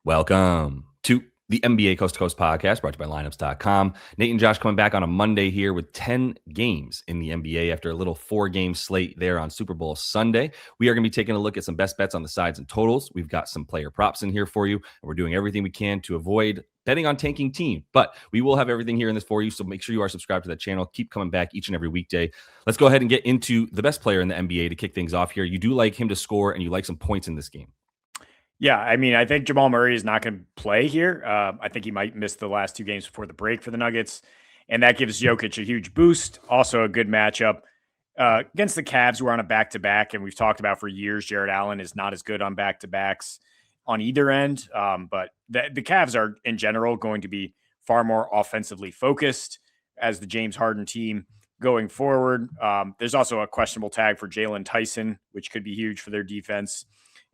Welcome to the NBA Coast to Coast podcast brought to you by lineups.com. Nate and Josh coming back on a Monday here with 10 games in the NBA after a little 4-game slate there on Super Bowl Sunday. We are going to be taking a look at some best bets on the sides and totals. We've got some player props in here for you, and we're doing everything we can to avoid betting on tanking team. But we will have everything here in this for you, so make sure you are subscribed to that channel. Keep coming back each and every weekday. Let's go ahead and get into the best player in the NBA to kick things off here. You do like him to score, and you like some points in this game. Yeah, I mean, I think Jamal Murray is not going to play here. I think he might miss the last 2 games before the break for the Nuggets, and that gives Jokic a huge boost. Also a good matchup against the Cavs, who are on a back-to-back, and we've talked about for years Jared Allen is not as good on back-to-backs on either end, but the Cavs are, in general, going to be far more offensively focused as the James Harden team going forward. There's also a questionable tag for Jalen Tyson, which could be huge for their defense.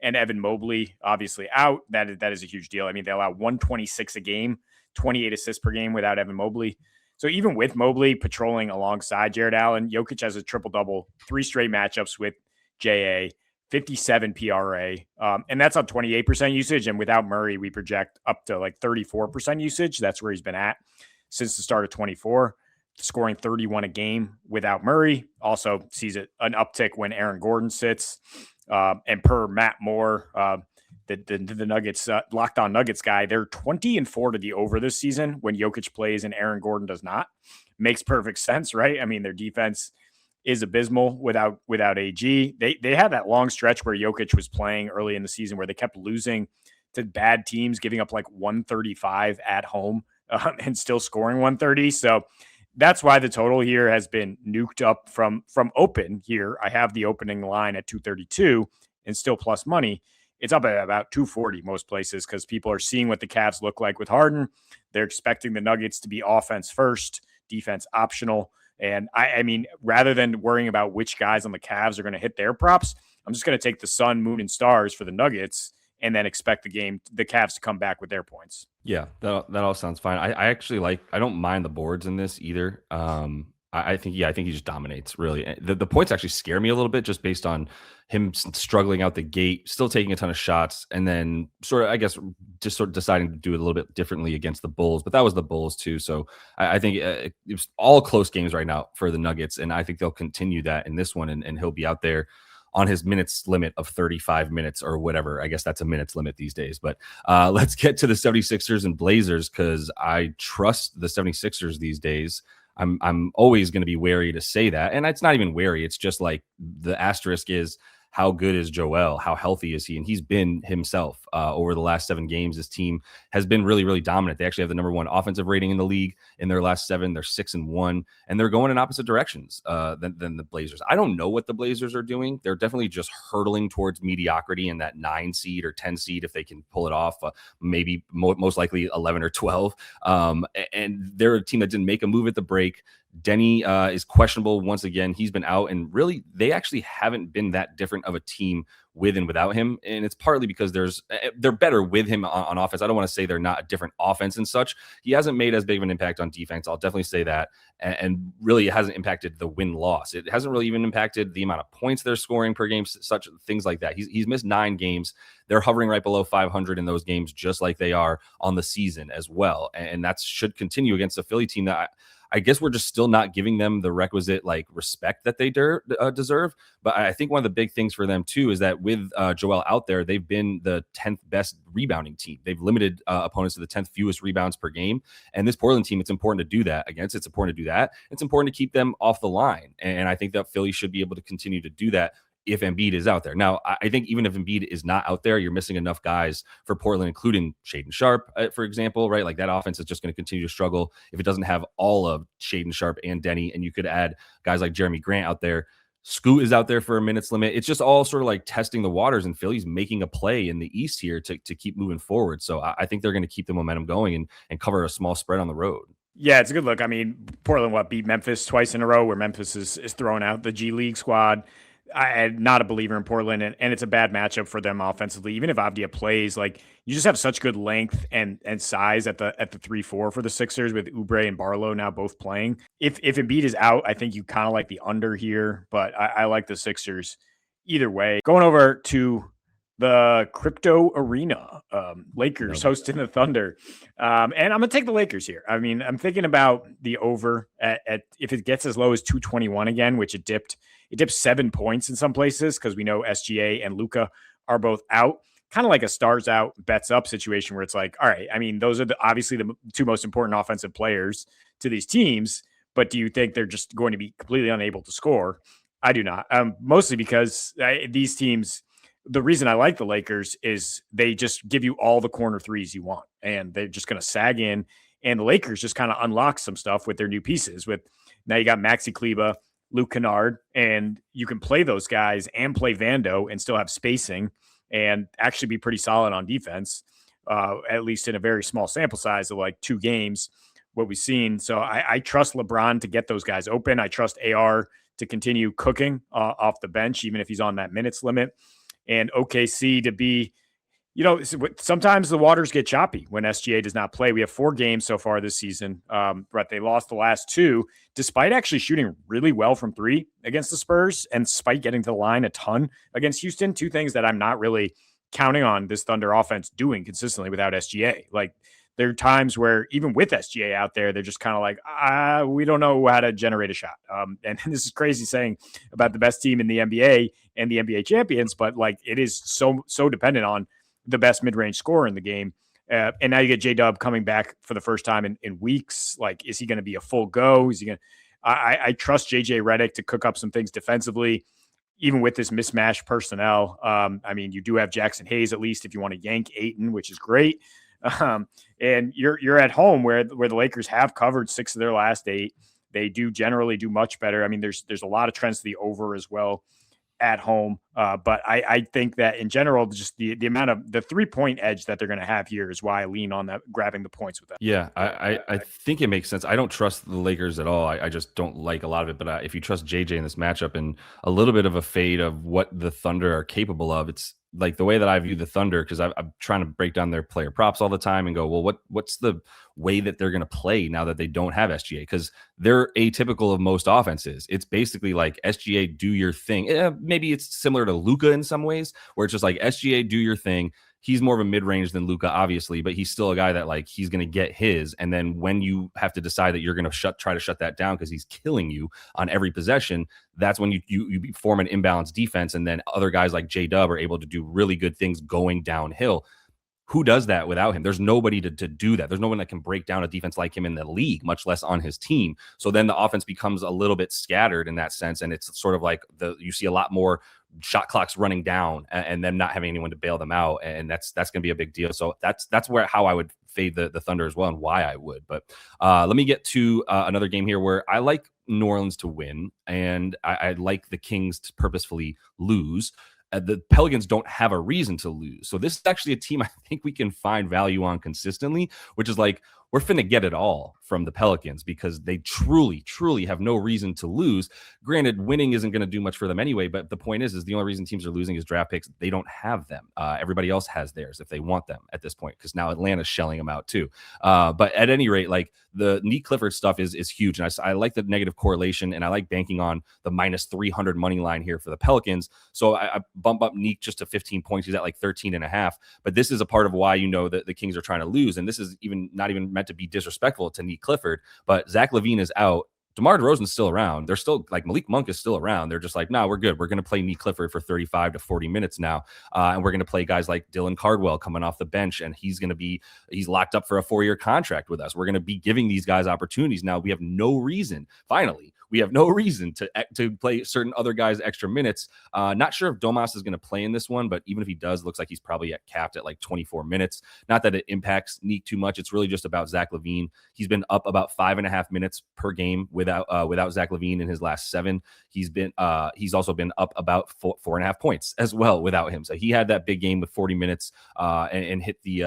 And Evan Mobley, obviously out. That is a huge deal. I mean, they allow 126 a game, 28 assists per game without Evan Mobley. So even with Mobley patrolling alongside Jared Allen, Jokic has a triple-double, 3 straight matchups with JA, 57 PRA. And that's on 28% usage. And without Murray, we project up to like 34% usage. That's where he's been at since the start of 24, scoring 31 a game without Murray. Also sees an uptick when Aaron Gordon sits. And per Matt Moore, the Nuggets, Locked On Nuggets guy, they're 20-4 to the over this season when Jokic plays and Aaron Gordon does not. Makes perfect sense, right? I mean, their defense is abysmal without AG. They had that long stretch where Jokic was playing early in the season where they kept losing to bad teams, giving up like 135 at home and still scoring 130. So that's why the total here has been nuked up from open here. I have the opening line at 232 and still plus money. It's up at about 240 most places because people are seeing what the Cavs look like with Harden. They're expecting the Nuggets to be offense first, defense optional. And I mean, rather than worrying about which guys on the Cavs are going to hit their props, I'm just going to take the sun, moon, and stars for the Nuggets and then expect the Cavs to come back with their points. Yeah, that all sounds fine. I actually I don't mind the boards in this either. I think he just dominates really. The points actually scare me a little bit just based on him struggling out the gate, still taking a ton of shots, and then sort of, I guess, just sort of deciding to do it a little bit differently against the Bulls. But that was the Bulls too. So I think it was all close games right now for the Nuggets, and I think they'll continue that in this one, and he'll be out there on his minutes limit of 35 minutes or whatever. I guess that's a minutes limit these days. But let's get to the 76ers and Blazers because I trust the 76ers these days. I'm always going to be wary to say that. And it's not even wary. It's just like the asterisk is, how good is Joel? How healthy is he? And he's been himself over the last 7 games. This team has been really, really dominant. They actually have the number 1 offensive rating in the league in their last 7. They're 6-1, and they're going in opposite directions than the Blazers. I don't know what the Blazers are doing. They're definitely just hurtling towards mediocrity in that 9 seed or 10 seed if they can pull it off. Maybe most likely 11 or 12. And they're a team that didn't make a move at the break. Denny is questionable once again. He's been out, and really, they actually haven't been that different of a team with and without him. And it's partly because they're better with him on offense. I don't want to say they're not a different offense and such. He hasn't made as big of an impact on defense. I'll definitely say that. And really, it hasn't impacted the win-loss. It hasn't really even impacted the amount of points they're scoring per game, such things like that. He's missed 9 games. They're hovering right below 500 in those games, just like they are on the season as well. And that should continue against a Philly team that I guess we're just still not giving them the requisite respect that they deserve. But I think one of the big things for them too is that with Joel out there, they've been the 10th best rebounding team. They've limited opponents to the 10th fewest rebounds per game. And this Portland team, it's important to do that against. It's important to do that. It's important to keep them off the line. And I think that Philly should be able to continue to do that if Embiid is out there. Now, I think even if Embiid is not out there, you're missing enough guys for Portland, including Shaedon Sharpe, for example, right? Like that offense is just going to continue to struggle if it doesn't have all of Shaedon Sharpe and Denny, and you could add guys like Jeremy Grant out there. Scoot is out there for a minutes limit. It's just all sort of like testing the waters, and Philly's making a play in the East here to keep moving forward. So I think they're going to keep the momentum going and cover a small spread on the road. Yeah, it's a good look. I mean, Portland, beat Memphis twice in a row where Memphis is throwing out the G League squad. I'm not a believer in Portland, and it's a bad matchup for them offensively. Even if Avdia plays, like you just have such good length and size at the 3-4 for the Sixers with Oubre and Barlow now both playing. If Embiid is out, I think you kind of like the under here, but I like the Sixers either way. Going over to the crypto arena. Lakers hosting the Thunder. And I'm going to take the Lakers here. I mean, I'm thinking about the over at if it gets as low as 221 again, which it dipped 7 points in some places because we know SGA and Luka are both out. Kind of like a stars out, bets up situation where it's like, all right, I mean, those are obviously the two most important offensive players to these teams, but do you think they're just going to be completely unable to score? I do not. Mostly because these teams, the reason I like the Lakers is they just give you all the corner threes you want, and they're just going to sag in. And the Lakers just kind of unlock some stuff with their new pieces. With now you got Maxi Kleba, Luke Kennard, and you can play those guys and play Vando and still have spacing and actually be pretty solid on defense, at least in a very small sample size of like 2 games, what we've seen. So I trust LeBron to get those guys open. I trust AR to continue cooking off the bench, even if he's on that minutes limit. And OKC to be, sometimes the waters get choppy when SGA does not play. We have 4 games so far this season, but they lost the last 2, despite actually shooting really well from 3 against the Spurs and despite getting to the line a ton against Houston. 2 things that I'm not really counting on this Thunder offense doing consistently without SGA. Like, there are times where even with SGA out there, they're just kind of like, we don't know how to generate a shot. And this is crazy saying about the best team in the NBA and the NBA champions, but like it is so dependent on the best mid-range scorer in the game. And now you get J-Dub coming back for the first time in weeks. Like, is he going to be a full go? Is he going to, I trust JJ Redick to cook up some things defensively, even with this mismatched personnel. I mean, you do have Jackson Hayes, at least if you want to yank Ayton, which is great. And you're at home where the Lakers have covered 6 of their last 8. They do generally do much better. I mean, there's a lot of trends to the over as well at home. But I think that in general, just the amount of the 3-point edge that they're going to have here is why I lean on that, grabbing the points with that. Yeah, I think it makes sense. I don't trust the Lakers at all. I just don't like a lot of it. But if you trust JJ in this matchup and a little bit of a fade of what the Thunder are capable of, it's like the way that I view the Thunder, because I'm trying to break down their player props all the time and go, well, what's the way that they're going to play now that they don't have SGA? Because they're atypical of most offenses. It's basically like SGA, do your thing. Maybe it's similar to Luka in some ways, where it's just like SGA, do your thing. He's more of a mid-range than Luka, obviously, but he's still a guy that like he's going to get his. And then when you have to decide that you're going to try to shut that down because he's killing you on every possession, that's when you form an imbalanced defense. And then other guys like J-Dub are able to do really good things going downhill. Who does that without him? There's nobody to do that. There's no one that can break down a defense like him in the league, much less on his team. So then the offense becomes a little bit scattered in that sense. And it's sort of like you see a lot more shot clocks running down and them not having anyone to bail them out. And that's going to be a big deal. So that's how I would fade the Thunder as well and why I would. But let me get to another game here where I like New Orleans to win and I like the Kings to purposefully lose. The Pelicans don't have a reason to lose. So this is actually a team I think we can find value on consistently, which is like, we're finna get it all from the Pelicans because they truly, truly have no reason to lose. Granted, winning isn't going to do much for them anyway, but the point is the only reason teams are losing is draft picks. They don't have them. Everybody else has theirs if they want them at this point, because now Atlanta's shelling them out too. But at any rate, like the Nique Clifford stuff is huge. And I like the negative correlation, and I like banking on the minus 300 money line here for the Pelicans. So I bump up Nique just to 15 points. He's at like 13.5. But this is a part of why you know that the Kings are trying to lose. And this is not even meant to be disrespectful to Nique Clifford, but Zach LaVine is out. DeMar DeRozan's still around. They're still like Malik Monk is still around. They're just like, no, we're good. We're going to play Nique Clifford for 35 to 40 minutes now. And we're going to play guys like Dylan Cardwell coming off the bench. And he's locked up for a 4-year contract with us. We're going to be giving these guys opportunities. Now we have no reason, finally, we have no reason to play certain other guys extra minutes. Not sure if Domas is going to play in this one, but even if he does, looks like he's probably capped at like 24 minutes. Not that it impacts Nique too much. It's really just about Zach LaVine. He's been up about 5.5 minutes per game without Zach LaVine in his last 7. He's also been up about 4.5 points as well without him. So he had that big game with 40 minutes and hit did he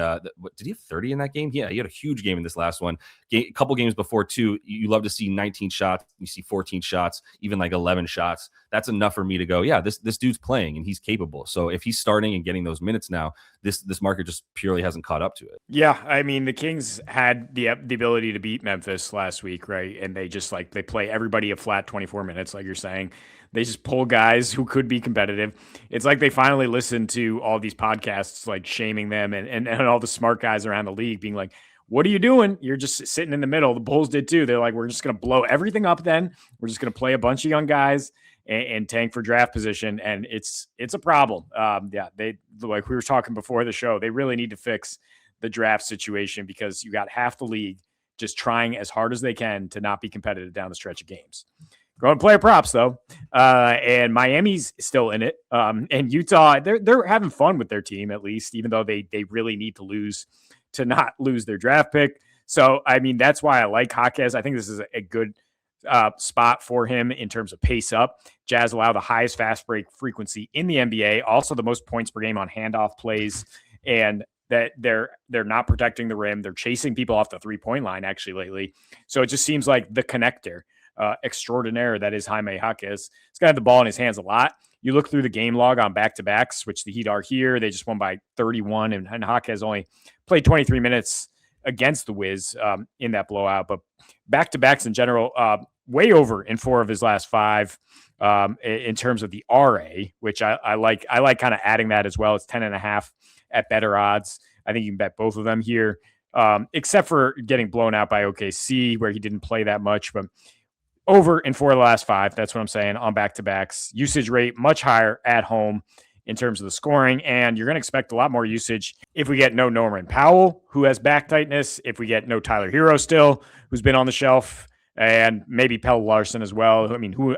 have 30 in that game? Yeah, he had a huge game in this last one. A couple games before too. You love to see 19 shots. You see 14 shots, even like 11 shots, that's enough for me to go, yeah, this dude's playing and he's capable. So if he's starting and getting those minutes now, this market just purely hasn't caught up to it. Yeah, I mean, the Kings had the ability to beat Memphis last week, right? And they just they play everybody a flat 24 minutes, like you're saying. They just pull guys who could be competitive. It's like they finally listened to all these podcasts, like shaming them and all the smart guys around the league being like, what are you doing? You're just sitting in the middle. The Bulls did too. They're like, we're just going to blow everything up then. We're just going to play a bunch of young guys and tank for draft position. And it's a problem. Yeah, they, like we were talking before the show, they really need to fix the draft situation because you got half the league just trying as hard as they can to not be competitive down the stretch of games. Going player props though, and Miami's still in it, and Utah they're having fun with their team at least, even though they really need to lose to not lose their draft pick. So I mean that's why I like Jaquez. I think this is a good spot for him in terms of pace up. Jazz allow the highest fast break frequency in the NBA, also the most points per game on handoff plays, and that they're not protecting the rim. They're chasing people off the 3-point line actually lately. So it just seems like the connector extraordinaire that is Jaime Jaquez. He's got the ball in his hands a lot. You look through the game log on back-to-backs, which the Heat are here. They just won by 31, and Jaquez only played 23 minutes against the Wiz in that blowout. But back-to-backs in general, way over in 4 of his last 5 in terms of the RA, which I like. I like kind of adding that as well. It's 10.5 at better odds. I think you can bet both of them here, except for getting blown out by OKC, where he didn't play that much. But over in 4 of the last 5, that's what I'm saying, on back-to-backs. Usage rate much higher at home in terms of the scoring, and you're going to expect a lot more usage if we get no Norman Powell, who has back tightness, if we get no Tyler Hero still, who's been on the shelf, and maybe Pelle Larsson as well. I mean, who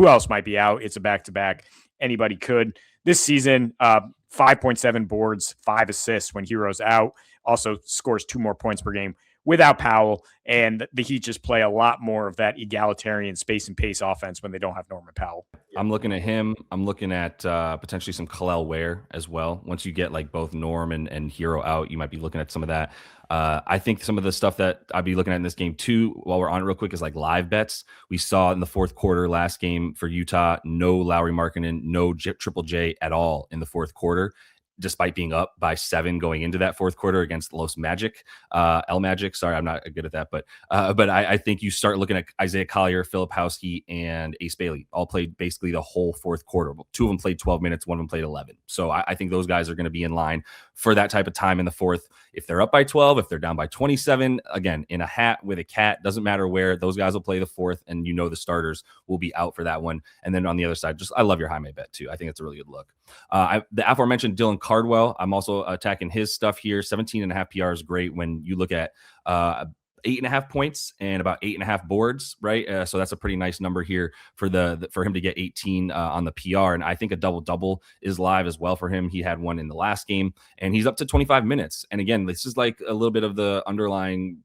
else might be out? It's a back-to-back. Anybody could. This season, 5.7 boards, 5 assists when Hero's out. Also scores 2 more points per game without Powell, and the Heat just play a lot more of that egalitarian space and pace offense when they don't have Norman Powell. I'm looking at him. I'm looking at potentially some Khalil Ware as well. Once you get like both Norm and Hero out, you might be looking at some of that. I think some of the stuff that I'd be looking at in this game too, while we're on it real quick, is like live bets. We saw in the fourth quarter last game for Utah, no Lowry Markkanen, no Triple J at all in the fourth quarter, despite being up by 7 going into that fourth quarter against Los Magic, El Magic. Sorry, I'm not good at that, but I think you start looking at Isaiah Collier, Philip Howsky, and Ace Bailey all played basically the whole fourth quarter. 2 of them played 12 minutes, 1 of them played 11. So I think those guys are going to be in line for that type of time in the fourth. If they're up by 12, if they're down by 27, again, in a hat with a cat, doesn't matter where, those guys will play the fourth, and the starters will be out for that one. And then on the other side, I love your Jaime bet too. I think it's a really good look. The aforementioned Dylan Cardwell, I'm also attacking his stuff here. 17.5 PR is great when you look at 8.5 points and about 8.5 boards, right? So that's a pretty nice number here for for him to get 18 on the PR. And I think a double-double is live as well for him. He had one in the last game, and he's up to 25 minutes. And again, this is like a little bit of the underlying,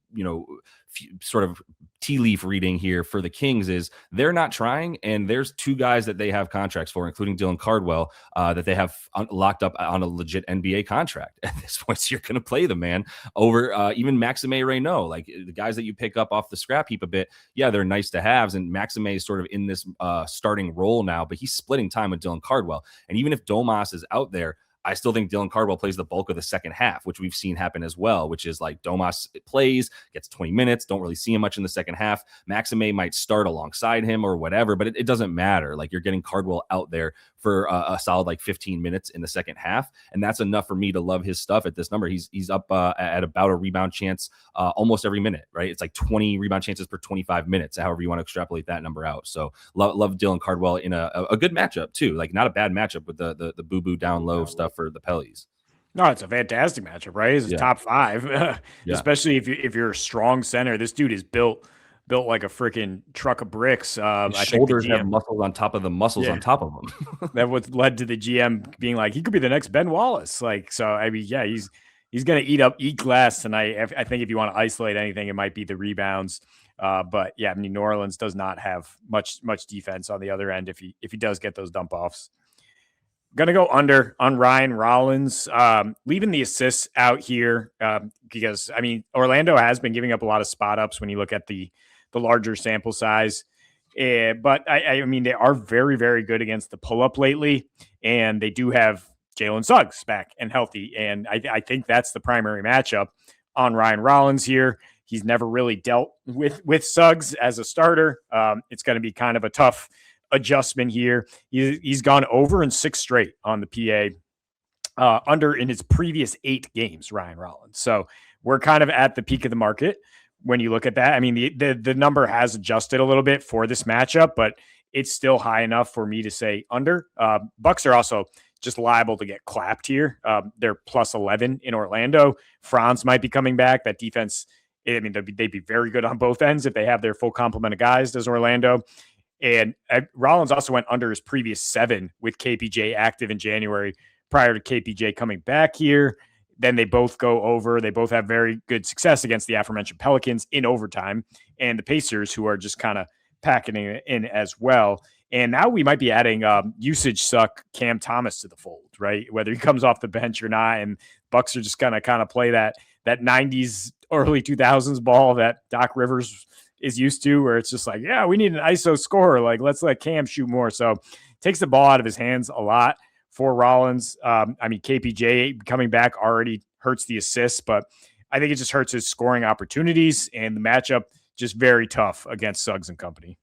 sort of tea leaf reading here for the Kings is they're not trying, and there's 2 guys that they have contracts for, including Dylan Cardwell, that they have locked up on a legit NBA contract at this point. So you're going to play the man over even Maxime Reynaud, like the guys that you pick up off the scrap heap a bit. Yeah, they're nice to haves, and Maxime is sort of in this starting role now, but he's splitting time with Dylan Cardwell. And even if Domas is out there, I still think Dylan Cardwell plays the bulk of the second half, which we've seen happen as well, which is like Domas plays, gets 20 minutes, don't really see him much in the second half. Maxime might start alongside him or whatever, but it doesn't matter. Like, you're getting Cardwell out there for a solid like 15 minutes in the second half, and that's enough for me to love his stuff at this number. He's up at about a rebound chance almost every minute, right? It's like 20 rebound chances per 25 minutes, however you want to extrapolate that number out. So love Dylan Cardwell in a good matchup too, like not a bad matchup with the boo-boo down low stuff for the Pellies. No, it's a fantastic matchup, right? It's top 5, especially if you're a strong center. This dude is built like a freaking truck of bricks. His shoulders have muscles on top of the muscles on top of them. That what led to the GM being like, he could be the next Ben Wallace. Like, so I mean, yeah, he's going to eat glass tonight. I think if you want to isolate anything, it might be the rebounds. But yeah, I mean, New Orleans does not have much defense on the other end if he does get those dump offs. Gonna go under on Ryan Rollins, leaving the assists out here because I mean Orlando has been giving up a lot of spot ups when you look at the larger sample size. But I mean, they are very, very good against the pull up lately, and they do have Jalen Suggs back and healthy. And I think that's the primary matchup on Ryan Rollins here. He's never really dealt with Suggs as a starter. It's going to be kind of a tough adjustment here. He's gone over in 6 straight on the PA, under in his previous 8 games, Ryan Rollins. So we're kind of at the peak of the market when you look at that. I mean, the number has adjusted a little bit for this matchup, but it's still high enough for me to say under. Bucks are also just liable to get clapped here. They're plus 11 in Orlando. Franz might be coming back. That defense, I mean, they'd be very good on both ends if they have their full complement of guys, does Orlando. And Rollins also went under his previous 7 with KPJ active in January prior to KPJ coming back here. Then they both go over. They both have very good success against the aforementioned Pelicans in overtime and the Pacers, who are just kind of packing it in as well. And now we might be adding usage suck Cam Thomas to the fold, right? Whether he comes off the bench or not. And Bucks are just going to kind of play that 90s, early 2000s ball that Doc Rivers is used to, where it's just like, yeah, we need an ISO scorer. Like, let's let Cam shoot more. So takes the ball out of his hands a lot for Rollins. I mean, KPJ coming back already hurts the assists, but I think it just hurts his scoring opportunities, and the matchup just very tough against Suggs and company.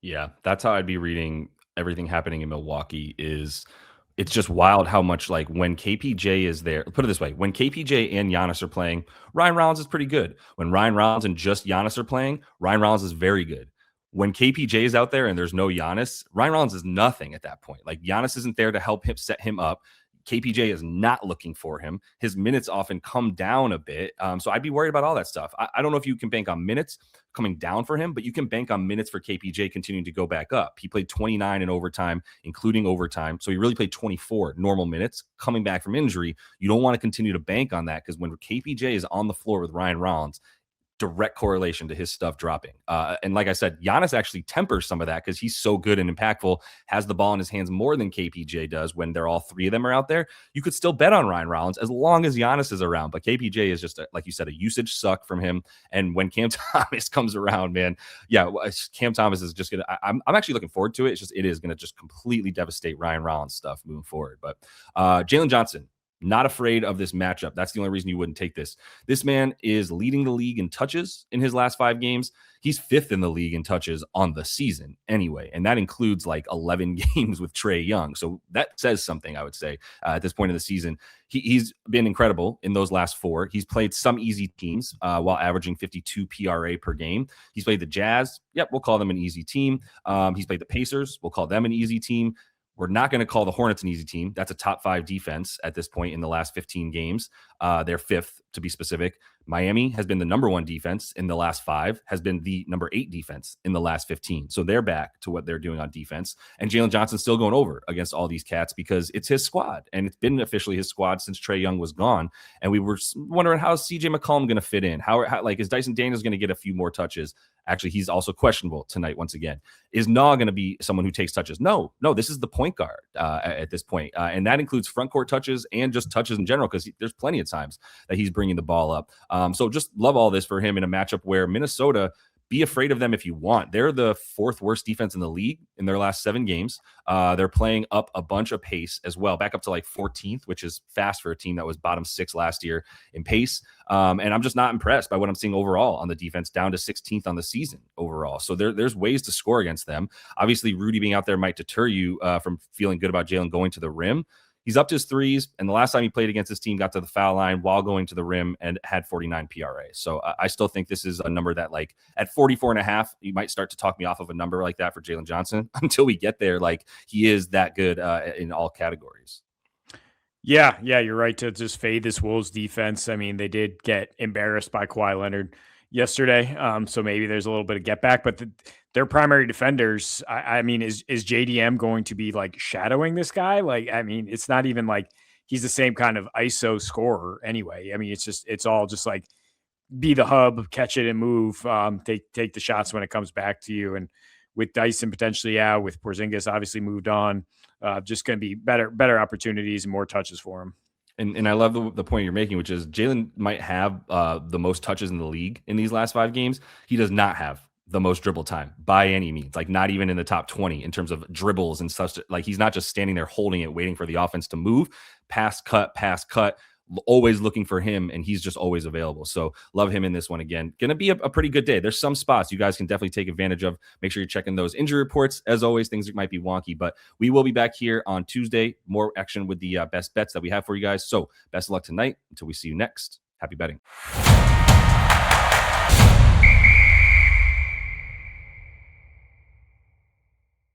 Yeah, that's how I'd be reading everything happening in Milwaukee. It's just wild how much, like, when KPJ is there, put it this way, when KPJ and Giannis are playing, Ryan Rollins is pretty good. When Ryan Rollins and just Giannis are playing, Ryan Rollins is very good. When KPJ is out there and there's no Giannis, Ryan Rollins is nothing at that point. Like, Giannis isn't there to help him set him up. KPJ is not looking for him. His minutes often come down a bit. So I'd be worried about all that stuff. I don't know if you can bank on minutes coming down for him, but you can bank on minutes for KPJ continuing to go back up. He played 29 in overtime, including overtime. So he really played 24 normal minutes coming back from injury. You don't want to continue to bank on that, because when KPJ is on the floor with Ryan Rollins, direct correlation to his stuff dropping. And like I said, Giannis actually tempers some of that because he's so good and impactful, has the ball in his hands more than KPJ does when they're all 3 of them are out there. You could still bet on Ryan Rollins as long as Giannis is around. But KPJ is just, like you said, a usage suck from him. And when Cam Thomas comes around, man, yeah, Cam Thomas is just going to, I'm actually looking forward to it. It is going to just completely devastate Ryan Rollins stuff moving forward. But Jalen Johnson, not afraid of this matchup. That's the only reason you wouldn't take this. This man is leading the league in touches in his last 5 games. He's 5th in the league in touches on the season anyway. And that includes like 11 games with Trae Young. So that says something, I would say, at this point in the season. He's been incredible in those last 4. He's played some easy teams while averaging 52 PRA per game. He's played the Jazz. Yep, we'll call them an easy team. He's played the Pacers. We'll call them an easy team. We're not going to call the Hornets an easy team. That's a top 5 defense at this point in the last 15 games. They're 5th, to be specific. Miami has been the number 1 defense in the last 5, has been the number 8 defense in the last 15. So they're back to what they're doing on defense. And Jalen Johnson's still going over against all these cats because it's his squad. And it's been officially his squad since Trae Young was gone. And we were wondering, how is CJ McCollum going to fit in? How like, is Dyson Daniels going to get a few more touches? Actually, he's also questionable tonight once again. Is Nah going to be someone who takes touches? No, this is the point guard at this point. And that includes front court touches and just touches in general, because there's plenty of times that he's bringing the ball up. So just love all this for him in a matchup where Minnesota, be afraid of them if you want. They're the 4th worst defense in the league in their last 7 games. They're playing up a bunch of pace as well, back up to like 14th, which is fast for a team that was bottom 6 last year in pace. And I'm just not impressed by what I'm seeing overall on the defense, down to 16th on the season overall. So there's ways to score against them. Obviously, Rudy being out there might deter you from feeling good about Jalen going to the rim. He's up to his threes, and the last time he played against this team, got to the foul line while going to the rim and had 49 PRA. So I still think this is a number that, like, at 44.5, you might start to talk me off of a number like that for Jalen Johnson. Until we get there, like, he is that good in all categories. Yeah, you're right to just fade this Wolves defense. I mean, they did get embarrassed by Kawhi Leonard yesterday, so maybe there's a little bit of get back. But their primary defenders, I mean, is JDM going to be like shadowing this guy? Like, I mean, it's not even like he's the same kind of ISO scorer anyway. I mean, it's all just like be the hub, catch it and move, take the shots when it comes back to you. And with Dyson potentially out, with Porzingis obviously moved on, just going to be better opportunities and more touches for him. And I love the point you're making, which is Jalen might have the most touches in the league in these last 5 games. He does not have the most dribble time by any means, like not even in the top 20 in terms of dribbles and such. Like he's not just standing there holding it, waiting for the offense to move, pass, cut, always looking for him, and he's just always available. So love him in this one again. Going to be a pretty good day. There's some spots you guys can definitely take advantage of. Make sure you're checking those injury reports. As always, things might be wonky, but we will be back here on Tuesday. More action with the best bets that we have for you guys. So best of luck tonight. Until we see you next. Happy betting.